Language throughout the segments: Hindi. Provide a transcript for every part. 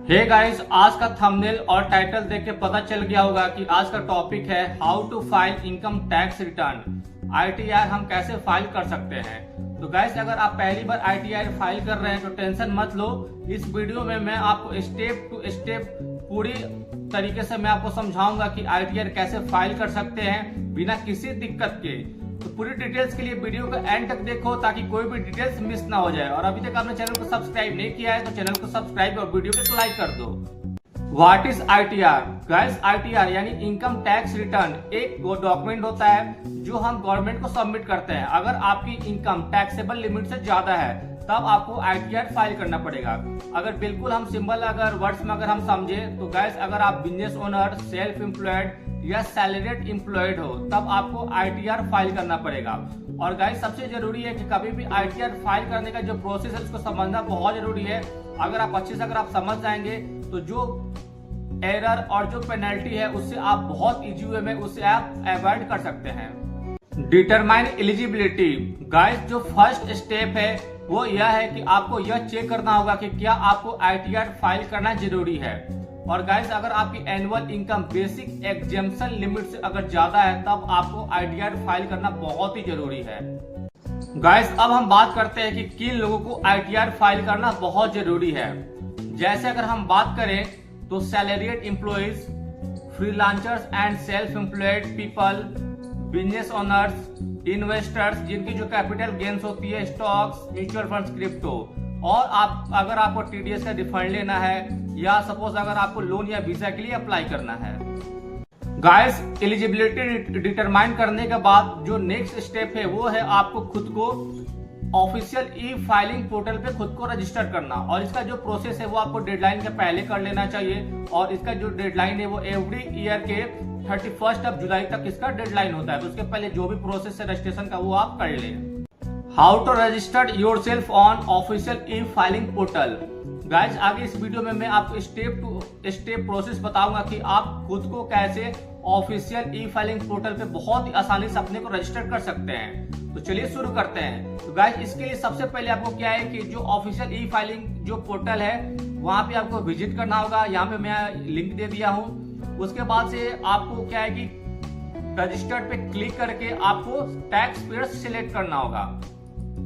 हे गाइस, आज का थंबनेल और टाइटल देख के पता चल गया होगा कि आज का टॉपिक है how to file income tax return. ITR हम कैसे फाइल कर सकते हैं। तो गाइस, अगर आप पहली बार आईटीआर फाइल कर रहे हैं तो टेंशन मत लो। इस वीडियो में मैं आपको स्टेप टू स्टेप पूरी तरीके से मैं आपको समझाऊंगा कि आईटीआर कैसे फाइल कर सकते हैं बिना किसी दिक्कत के। तो पूरी डिटेल्स के लिए वीडियो का एंड तक देखो ताकि कोई भी डिटेल्स मिस ना हो जाए। और अभी तक आपने चैनल को सब्सक्राइब नहीं किया है तो चैनल को सब्सक्राइब और वीडियो को लाइक कर दो। What is ITR? Guys, ITR यानी इनकम टैक्स रिटर्न एक डॉक्यूमेंट होता है जो हम गवर्नमेंट को सबमिट करते हैं। अगर आपकी इनकम टैक्सेबल लिमिट से ज्यादा है तब आपको आईटीआर फाइल करना पड़ेगा। अगर बिल्कुल हम सिंपल अगर वर्ड्स में अगर हम समझे तो गाइस, अगर आप बिजनेस ओनर, सेल्फ एम्प्लॉयड या सैलरीड एम्प्लॉयड हो तब आपको आईटीआर फाइल करना पड़ेगा। और गाइस, सबसे जरूरी है कि कभी भी आईटीआर फाइल करने का जो प्रोसेस है उसको समझना बहुत जरूरी है। अगर आप अच्छे से अगर आप समझ जाएंगे तो जो एरर और जो पेनल्टी है उससे आप बहुत इजी वे में उससे आप अवॉइड कर सकते हैं। Determine eligibility. गाइस, जो फर्स्ट स्टेप है वो यह है कि आपको यह चेक करना होगा कि क्या आपको आईटीआर फाइल करना जरूरी है। और गाइस, अगर आपकी annual income basic exemption limit से अगर ज्यादा है तब आपको आईटीआर फाइल करना बहुत ही जरूरी है। गाइस, अब हम बात करते हैं कि किन लोगों को आईटीआर फाइल करना बहुत जरूरी है। जैसे अगर हम बात करें तो salaried employees, freelancers and self employed people, business owners, investors जिनकी जो कैपिटल गेन्स होती है स्टॉक्स, म्यूचुअल फंड्स, क्रिप्टो। और आप अगर आपको टीडीएस का रिफंड लेना है या सपोज अगर आपको लोन या वीजा के लिए अप्लाई करना है। गाइस, एलिजिबिलिटी डिटरमाइन करने के बाद जो नेक्स्ट स्टेप है वो है आपको खुद को ऑफिशियल ई फाइलिंग पोर्टल पे खुद को रजिस्टर करना। और इसका जो प्रोसेस है वो आपको डेडलाइन के पहले कर लेना चाहिए। और इसका जो डेडलाइन है वो एवरी ईयर के 31 जुलाई तक इसका डेडलाइन होता है। तो उसके पहले जो भी प्रोसेस है रजिस्ट्रेशन का वो आप कर लें। How to register yourself on official e filing portal. Guys, आगे इस वीडियो में मैं आपको स्टेप टू स्टेप प्रोसेस बताऊंगा कि आप खुद को कैसे ऑफिशियल ई फाइलिंग पोर्टल पे बहुत ही आसानी से अपने को रजिस्टर कर सकते हैं। तो चलिए शुरू करते हैं। तो गाइज, इसके लिए सबसे पहले आपको क्या है कि जो ऑफिशियल ई फाइलिंग जो पोर्टल है वहां पे आपको विजिट करना होगा। यहाँ पे मैं लिंक दे दिया हूँ। उसके बाद से आपको क्या है कि रजिस्टर्ड पे क्लिक करके आपको टैक्स पेयर सिलेक्ट करना होगा।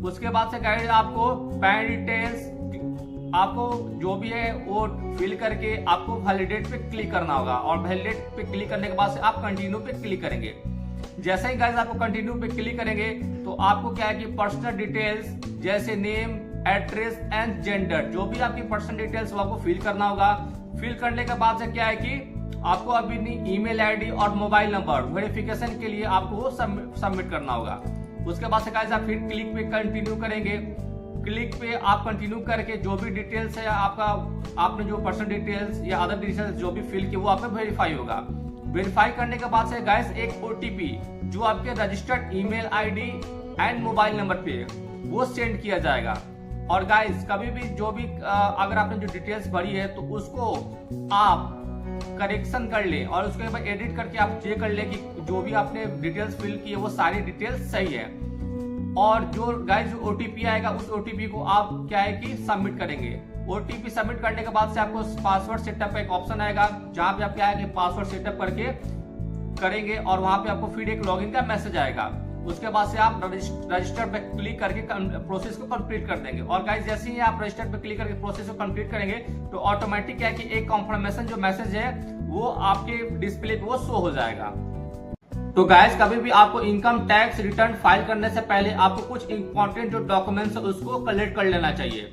उसके बाद से गाइड आपको पैन डिटेल्स आपको जो भी है वो फिल करके आपको वैलिडेट पे क्लिक करना होगा। और वैलिडेट पे क्लिक करने के बाद से आप कंटिन्यू पे क्लिक करेंगे। जैसे ही गाइस आपको कंटिन्यू पे क्लिक करेंगे तो आपको क्या है कि पर्सनल डिटेल्स जैसे नेम, एड्रेस एंड जेंडर जो भी आपकी पर्सनल डिटेल्स वो आपको फिल करना होगा। फिल करने के बाद से क्या है कि आपको अपनी ईमेल आईडी और मोबाइल नंबर वेरिफिकेशन के लिए आपको वो सबमिट करना होगा। उसके बाद से गाइस आप फिर क्लिक पे कंटिन्यू करेंगे। क्लिक पे आप कंटिन्यू करके जो भी डिटेल्स है आपका, आपने जो पर्सनल डिटेल्स या अदर डिटेल्स जो भी फिल किए वो आपका वेरीफाई होगा। वेरीफाई करने के बाद से गाइस एक ओटीपी जो आपके registered email ID and mobile number पे वो सेंड किया जाएगा। और गाइस, कभी भी जो भी अगर आपने जो डिटेल्स भरी है तो उसको आप करेक्शन कर ले और उसके बाद एडिट करके आप चेक कर ले कि जो भी आपने डिटेल्स फिल की है वो सारी डिटेल्स सही है। और जो गाइस जो ओटीपी आएगा उस ओटीपी को आप क्या है कि सबमिट करेंगे। ओटीपी सबमिट करने के बाद से आपको पासवर्ड सेटअप का एक ऑप्शन आएगा जहां पे आप क्या है कि पासवर्ड सेटअप करके करेंगे और वहां पे आपको फिर एक लॉगिन का मैसेज आएगा। उसके बाद से आप रजिस्टर पे क्लिक करके प्रोसेस को कंप्लीट कर देंगे। और गाइस, जैसे ही आप रजिस्टर पे क्लिक करके प्रोसेस को कंप्लीट करेंगे तो ऑटोमेटिक क्या है कि एक कंफर्मेशन जो मैसेज है वो आपके डिस्प्ले पे वो शो हो जाएगा। तो गाइस, कभी भी आपको इनकम टैक्स रिटर्न फाइल करने से पहले आपको कुछ इंपॉर्टेंट जो डॉक्यूमेंट्स है उसको कलेक्ट कर लेना चाहिए।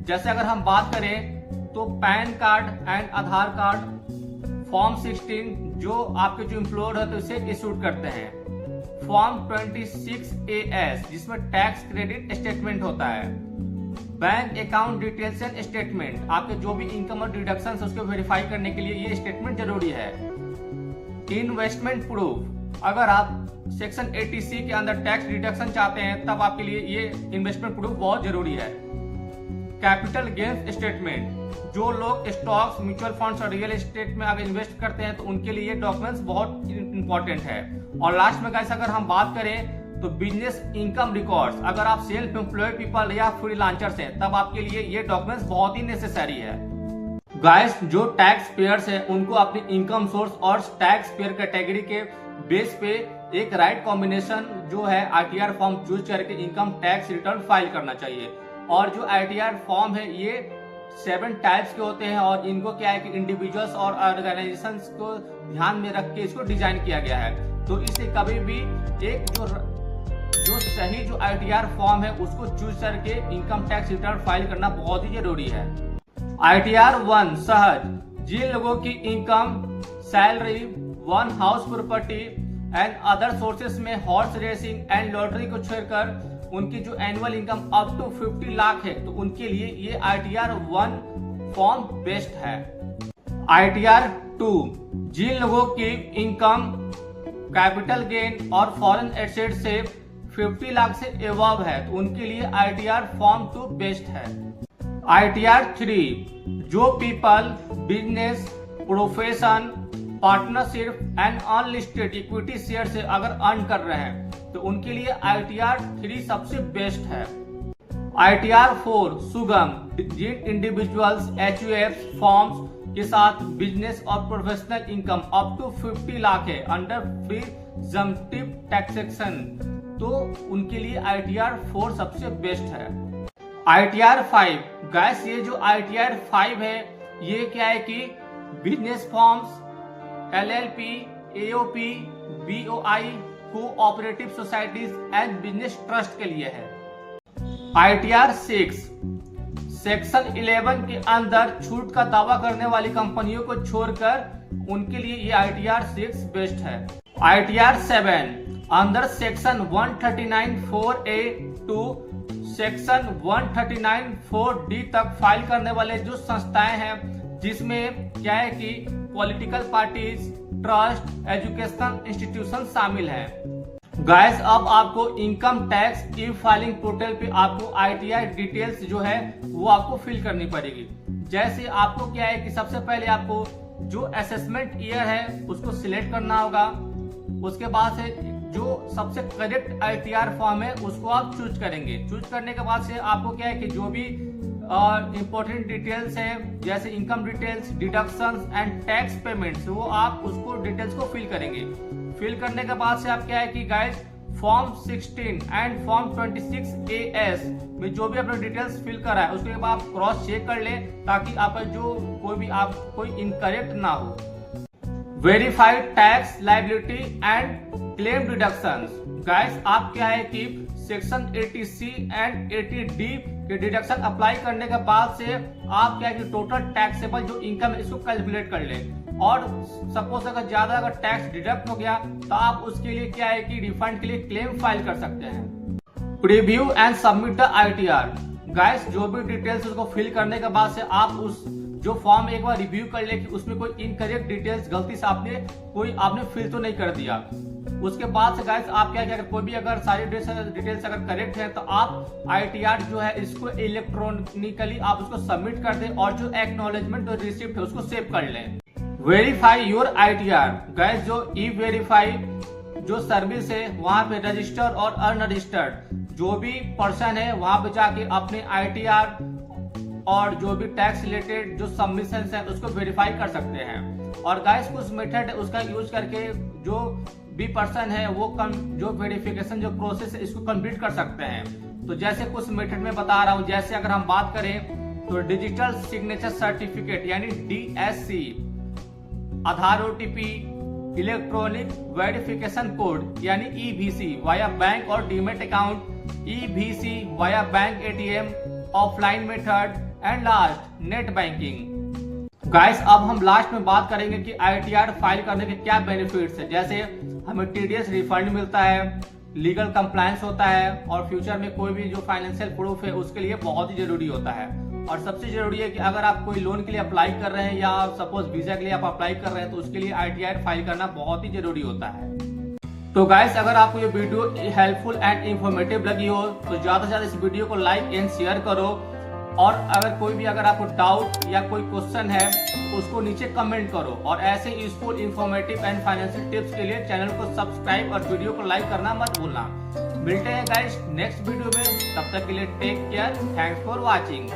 जैसे अगर हम बात करें तो pan card and Aadhaar card, form 16 जो आपके जो एम्प्लॉयर है तो इसे इशूड करते हैं, फॉर्म 26AS जिसमें टैक्स क्रेडिट स्टेटमेंट होता है, bank account details and statement आपके जो भी इनकम और डिडक्शन उसको वेरीफाई करने के लिए ये स्टेटमेंट जरूरी है। इन्वेस्टमेंट प्रूफ, अगर आप सेक्शन 80C के अंदर टैक्स डिडक्शन चाहते हैं तब आपके लिए ये इन्वेस्टमेंट प्रूफ बहुत जरूरी है। कैपिटल गेन्स स्टेटमेंट, जो लोग स्टॉक्स, म्यूचुअल फंड्स और रियल एस्टेट में अगर इन्वेस्ट करते हैं तो उनके लिए ये डॉक्यूमेंट्स बहुत इंपॉर्टेंट है। और लास्ट में गाइस अगर हम बात करें तो बिजनेस इनकम रिकॉर्ड्स, अगर आप सेल्फ एम्प्लॉयड पीपल या फ्रीलांसर्स हैं तब आपके लिए ये डॉक्यूमेंट्स बहुत ही नेसेसरी है। गाइस जो टैक्स पेयर्स है उनको अपनी इनकम सोर्स और टैक्स पेयर कैटेगरी के बेस पे एक राइट कॉम्बिनेशन जो है आईटीआर फॉर्म चूज करके इनकम टैक्स रिटर्न फाइल करना चाहिए। और जो आईटीआर फॉर्म है ये 7 टाइप्स के होते हैं और इनको क्या है कि इंडिविजुअल्स और ऑर्गेनाइजेशंस को ध्यान में रख के इसको डिजाइन किया गया है। तो इससे कभी भी एक जो सही जो आईटीआर फॉर्म है उसको चूज करके इनकम टैक्स रिटर्न फाइल करना बहुत ही जरूरी है। आईटीआर 1 सहज, जिन लोगों की income salary, one house property and other sources में हॉर्स रेसिंग एंड लॉटरी को छोड़कर उनकी जो annual income up to 50 lakh है तो उनके लिए ये आईटीआर 1 फॉर्म बेस्ट है। आईटीआर 2, जिन लोगों की इनकम कैपिटल गेन और फॉरेन एसेट से 50 लाख से एबव है तो उनके लिए आईटीआर फॉर्म 2 बेस्ट है। आईटीआर 3, जो people business, profession, partnership and unlisted equity share से अगर अर्न कर रहे हैं तो उनके लिए आईटीआर 3 सबसे बेस्ट है। आईटीआर 4, सुगम, जिन इंडिविजुअल्स एचयूएफ फॉर्म्स के साथ बिजनेस और professional income up to 50 lakh है अंडर प्रीजम्प्टिव टैक्सेशन तो उनके लिए आईटीआर 4 सबसे बेस्ट है। आईटीआर 5, गैस ये जो आईटीआर 5 है ये क्या है कि business forms, LLP, AOP, BOI, cooperative societies and business trust के लिए है। आईटीआर 6, सेक्शन 11 के अंदर छूट का दावा करने वाली कंपनियों को छोड़कर उनके लिए ये आईटीआर 6 बेस्ट है। आईटीआर 7, अंदर section 139(4)(a) to section 139(4)(d) तक फाइल करने वाले जो संस्थाएं हैं जिसमें क्या है कि political parties, trust, educational institution शामिल हैं। गाइस अब आपको income tax e filing portal पे आपको आईटीआर डिटेल्स जो है वो आपको फिल करनी पड़ेगी। जैसे आपको क्या है कि सबसे पहले आपको जो असेसमेंट ईयर है उसको सिलेक्ट करना होगा। उसके बाद से जो सबसे करेक्ट आईटीआर फॉर्म है उसको आप चूज करेंगे। चूज करने के बाद से आपको क्या है कि जो भी इम्पोर्टेंट डिटेल्स है जैसे income details, deductions and tax payments वो आप उसको डिटेल्स को फिल करेंगे। फिल करने के बाद से आप क्या है कि guys form 16 and form 26AS में जो भी आपने डिटेल्स फिल करा है उसके बाद आप क्रॉस चेक कर ले ताकि आपका जो कोई इनकरेक्ट ना हो। Verified tax liability and claim deductions, guys आप क्या है कि सेक्शन 80C एंड 80D के डिडक्शन अप्लाई करने के बाद से आप क्या है कि टोटल टैक्सेबल जो इनकम है इसको कैलकुलेट कर लें और सपोज अगर ज्यादा अगर टैक्स डिडक्ट हो गया तो आप उसके लिए क्या है कि रिफंड के लिए क्लेम फाइल कर सकते हैं। Preview and submit the ITR, guys जो भी डिटेल्स उसको फिल करने के बाद से आप उस जो फॉर्म एक बार रिव्यू कर ले कि उसमें कोई इनकरेक्ट डिटेल्स गलती से आपने फिल तो नहीं कर दिया। उसके बाद से गाइस आप क्या अगर कोई भी अगर सारी डिटेल्स अगर करेक्ट है तो आप आईटीआर जो है इसको इलेक्ट्रॉनिकली आप उसको सबमिट कर दें और जो एक्नॉलेजमेंट और रिसिप्ट है उसको सेव कर लें। वेरीफाई योर आईटीआर, गाइस जो ई वेरीफाई जो सर्विस है वहां पे रजिस्टर्ड और अनरजिस्टर्ड जो भी पर्सन है वहां पे जाके अपने आईटीआर और जो भी टैक्स रिलेटेड जो सबमिशन है उसको वेरीफाई कर सकते हैं। और गाइस कुछ मेथड है उसका यूज करके जो भी पर्सन है वो जो वेरिफिकेशन जो प्रोसेस है इसको कंप्लीट कर सकते हैं। तो जैसे कुछ मेथड में बता रहा हूं, जैसे अगर हम बात करें तो डिजिटल सिग्नेचर सर्टिफिकेट यानी DSC, आधार OTP, इलेक्ट्रॉनिक वेरिफिकेशन कोड यानी EVC वाया बैंक और demat account, EVC via bank ATM, offline method and last net banking. Guys अब हम लास्ट में बात करेंगे कि आईटीआर फाइल करने के क्या बेनिफिट्स है। जैसे हमें TDS रिफंड मिलता है, लीगल कंप्लायंस होता है और फ्यूचर में कोई भी जो फाइनेंशियल प्रूफ है उसके लिए बहुत ही जरूरी होता है। और सबसे जरूरी है कि अगर आप कोई लोन के लिए अप्लाई कर रहे हैं या सपोज वीजा के लिए आप अप्लाई कर रहे हैं तो उसके लिए आईटीआर फाइल करना बहुत ही जरूरी होता है। तो गाइस अगर आपको ये वीडियो हेल्पफुल एंड इंफॉर्मेटिव लगी हो तो ज्यादा से ज्यादा इस वीडियो को लाइक एंड शेयर करो। और अगर कोई भी अगर आपको डाउट या कोई क्वेश्चन है तो उसको नीचे कमेंट करो। और ऐसे useful informative and financial tips के लिए चैनल को सब्सक्राइब और वीडियो को लाइक करना मत भूलना। मिलते हैं गाइस नेक्स्ट वीडियो में, तब तक के लिए take care, thanks for watching.